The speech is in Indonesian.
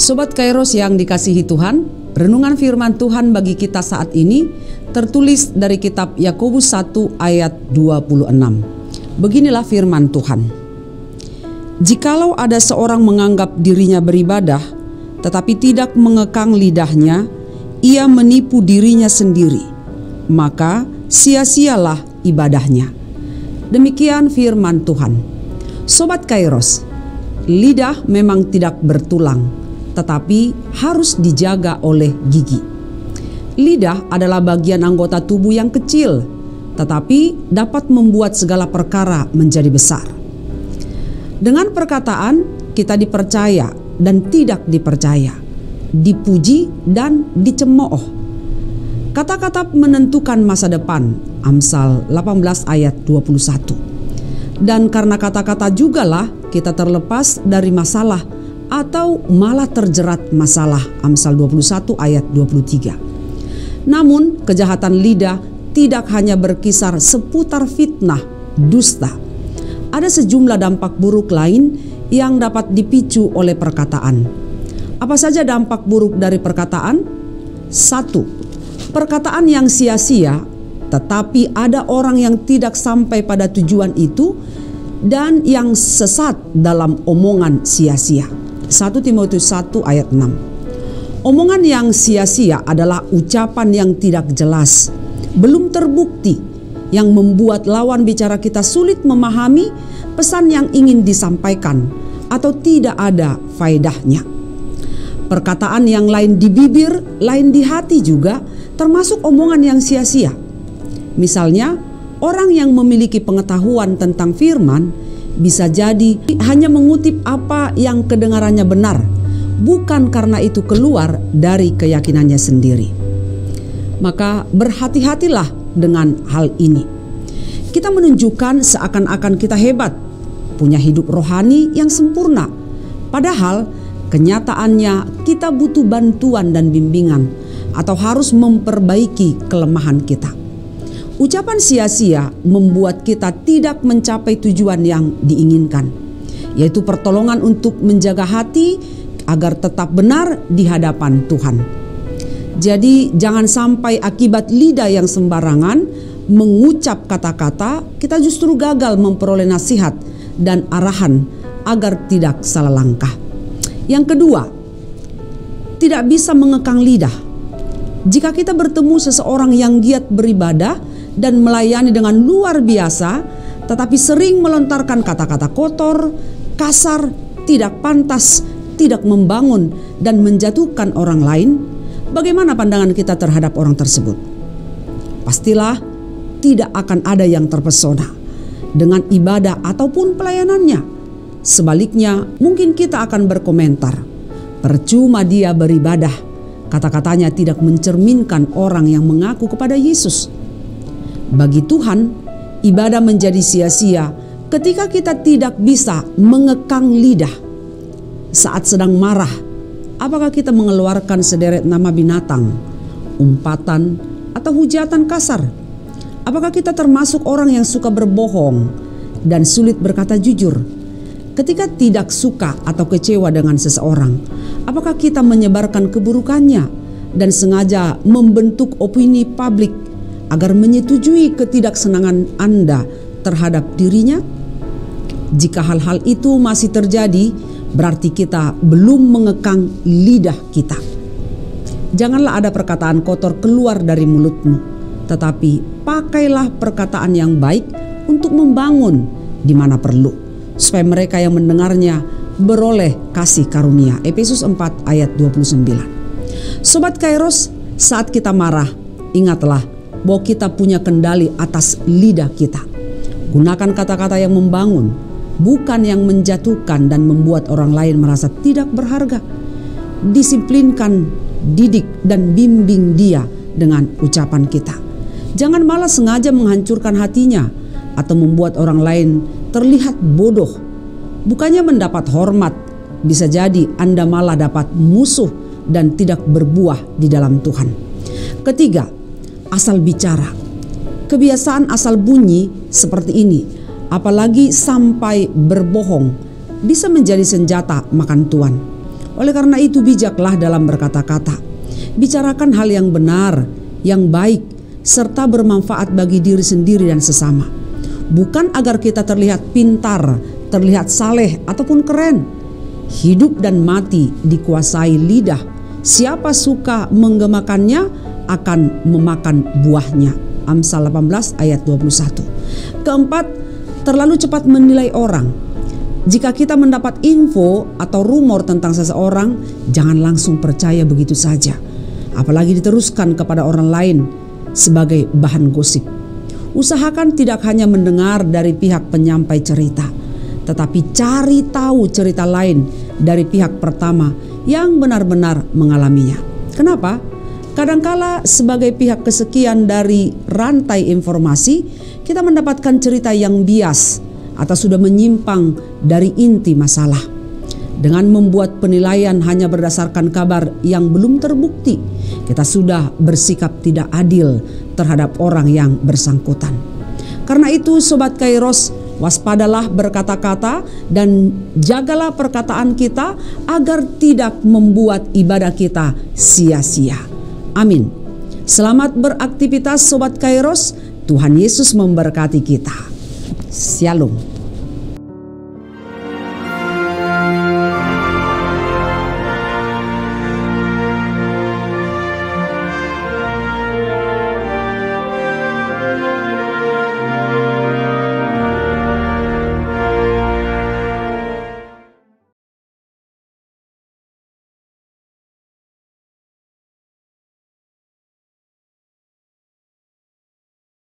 Sobat Kairos yang dikasihi Tuhan, renungan firman Tuhan bagi kita saat ini tertulis dari kitab Yakobus 1 ayat 26. Beginilah firman Tuhan. Jikalau ada seorang menganggap dirinya beribadah, tetapi tidak mengekang lidahnya, ia menipu dirinya sendiri, maka sia-sialah ibadahnya. Demikian firman Tuhan. Sobat Kairos, lidah memang tidak bertulang, tetapi harus dijaga oleh gigi. Lidah adalah bagian anggota tubuh yang kecil, tetapi dapat membuat segala perkara menjadi besar. Dengan perkataan, kita dipercaya dan tidak dipercaya, dipuji dan dicemooh. Kata-kata menentukan masa depan, Amsal 18 ayat 21. Dan karena kata-kata jugalah kita terlepas dari masalah atau malah terjerat masalah, Amsal 21 ayat 23. Namun kejahatan lidah tidak hanya berkisar seputar fitnah, dusta. Ada sejumlah dampak buruk lain yang dapat dipicu oleh perkataan. Apa saja dampak buruk dari perkataan? 1. Perkataan yang sia-sia, tetapi ada orang yang tidak sampai pada tujuan itu dan yang sesat dalam omongan sia-sia. 1 Timotius 1 ayat 6. Omongan yang sia-sia adalah ucapan yang tidak jelas, belum terbukti, yang membuat lawan bicara kita sulit memahami pesan yang ingin disampaikan atau tidak ada faedahnya. Perkataan yang lain di bibir, lain di hati juga termasuk omongan yang sia-sia. Misalnya, orang yang memiliki pengetahuan tentang firman bisa jadi hanya mengutip apa yang kedengarannya benar, bukan karena itu keluar dari keyakinannya sendiri. Maka berhati-hatilah dengan hal ini. Kita menunjukkan seakan-akan kita hebat, punya hidup rohani yang sempurna. Padahal kenyataannya kita butuh bantuan dan bimbingan atau harus memperbaiki kelemahan kita. Ucapan sia-sia membuat kita tidak mencapai tujuan yang diinginkan, yaitu pertolongan untuk menjaga hati agar tetap benar di hadapan Tuhan. Jadi jangan sampai akibat lidah yang sembarangan mengucap kata-kata, kita justru gagal memperoleh nasihat dan arahan agar tidak salah langkah. Yang kedua, tidak bisa mengekang lidah. Jika kita bertemu seseorang yang giat beribadah dan melayani dengan luar biasa, tetapi sering melontarkan kata-kata kotor, kasar, tidak pantas, tidak membangun, dan menjatuhkan orang lain, bagaimana pandangan kita terhadap orang tersebut? Pastilah tidak akan ada yang terpesona dengan ibadah ataupun pelayanannya. Sebaliknya, mungkin kita akan berkomentar, percuma dia beribadah, kata-katanya tidak mencerminkan orang yang mengaku kepada Yesus. Bagi Tuhan, ibadah menjadi sia-sia ketika kita tidak bisa mengekang lidah. Saat sedang marah, apakah kita mengeluarkan sederet nama binatang, umpatan, atau hujatan kasar? Apakah kita termasuk orang yang suka berbohong dan sulit berkata jujur? Ketika tidak suka atau kecewa dengan seseorang, apakah kita menyebarkan keburukannya dan sengaja membentuk opini publik agar menyetujui ketidaksenangan Anda terhadap dirinya? Jika hal-hal itu masih terjadi, berarti kita belum mengekang lidah kita. Janganlah ada perkataan kotor keluar dari mulutmu, tetapi pakailah perkataan yang baik untuk membangun di mana perlu, supaya mereka yang mendengarnya beroleh kasih karunia. Efesus 4 ayat 29. Sobat Kairos, saat kita marah, ingatlah bahwa kita punya kendali atas lidah kita. Gunakan kata-kata yang membangun, bukan yang menjatuhkan dan membuat orang lain merasa tidak berharga. Disiplinkan, didik, dan bimbing dia dengan ucapan kita. Jangan malah sengaja menghancurkan hatinya atau membuat orang lain terlihat bodoh. Bukannya mendapat hormat, bisa jadi Anda malah dapat musuh dan tidak berbuah di dalam Tuhan. Ketiga, asal bicara. Kebiasaan asal bunyi seperti ini, apalagi sampai berbohong, bisa menjadi senjata makan tuan. Oleh karena itu bijaklah dalam berkata-kata. Bicarakan hal yang benar, yang baik, serta bermanfaat bagi diri sendiri dan sesama. Bukan agar kita terlihat pintar, terlihat saleh ataupun keren. Hidup dan mati dikuasai lidah. Siapa suka menggemakannya akan memakan buahnya. Amsal 18 ayat 21. Keempat, terlalu cepat menilai orang. Jika kita mendapat info atau rumor tentang seseorang, jangan langsung percaya begitu saja. Apalagi diteruskan kepada orang lain sebagai bahan gosip. Usahakan tidak hanya mendengar dari pihak penyampai cerita, tetapi cari tahu cerita lain dari pihak pertama yang benar-benar mengalaminya. Kenapa? Kadangkala sebagai pihak kesekian dari rantai informasi, kita mendapatkan cerita yang bias atau sudah menyimpang dari inti masalah. Dengan membuat penilaian hanya berdasarkan kabar yang belum terbukti, kita sudah bersikap tidak adil terhadap orang yang bersangkutan. Karena itu Sobat Kairos, waspadalah berkata-kata dan jagalah perkataan kita agar tidak membuat ibadah kita sia-sia. Amin. Selamat beraktivitas Sobat Kairos. Tuhan Yesus memberkati kita. Shalom.